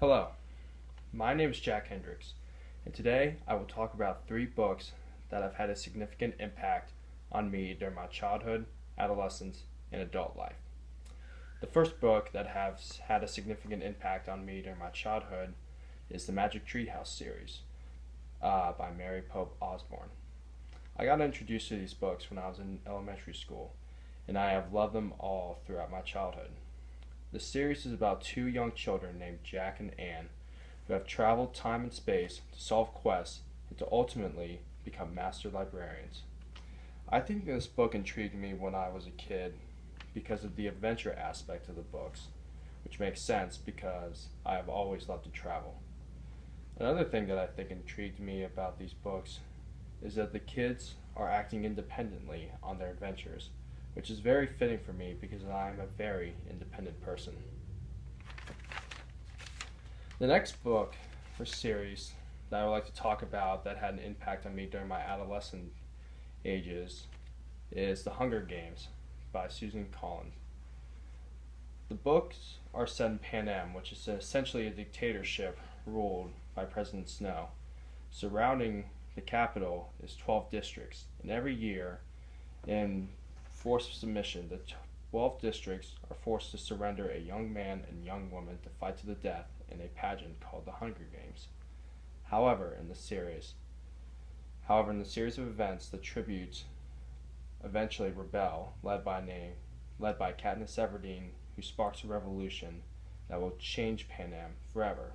Hello, my name is Jack Hendricks, and today I will talk about three books that have had a significant impact on me during my childhood, adolescence, and adult life. The first book that has had a significant impact on me during my childhood is the Magic Treehouse series by Mary Pope Osborne. I got introduced to these books when I was in elementary school, and I have loved them all throughout my childhood. The series is about two young children named Jack and Anne who have traveled time and space to solve quests and to ultimately become master librarians. I think this book intrigued me when I was a kid because of the adventure aspect of the books, which makes sense because I have always loved to travel. Another thing that I think intrigued me about these books is that the kids are acting independently on their adventures, which is very fitting for me because I am a very independent person. The next book or series that I would like to talk about that had an impact on me during my adolescent ages is The Hunger Games by Susan Collins. The books are set in Pan Am, which is essentially a dictatorship ruled by President Snow. Surrounding the capital is 12 districts, and every year in forced submission, the 12 districts are forced to surrender a young man and young woman to fight to the death in a pageant called the Hunger Games. However, in the series of events, the tributes eventually rebel, led by Katniss Everdeen, who sparks a revolution that will change Pan Am forever.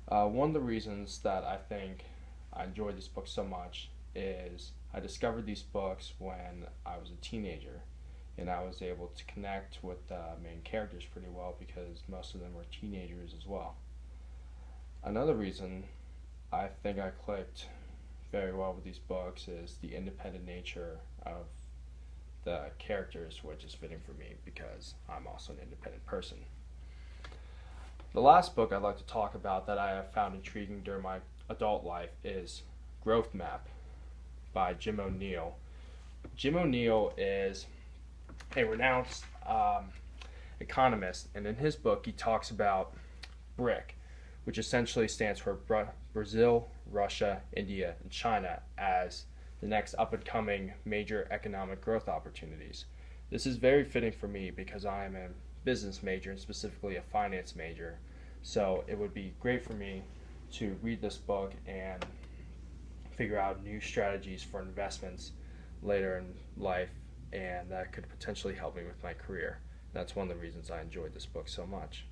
One of the reasons that I think I enjoyed this book so much is I discovered these books when I was a teenager, and I was able to connect with the main characters pretty well because most of them were teenagers as well. Another reason I think I clicked very well with these books is the independent nature of the characters, which is fitting for me because I'm also an independent person. The last book I'd like to talk about that I have found intriguing during my adult life is Growth Map by Jim O'Neill. Jim O'Neill is a renowned economist, and in his book he talks about BRIC, which essentially stands for Brazil, Russia, India, and China as the next up-and-coming major economic growth opportunities. This is very fitting for me because I am a business major and specifically a finance major, so it would be great for me to read this book and figure out new strategies for investments later in life, and that could potentially help me with my career. That's one of the reasons I enjoyed this book so much.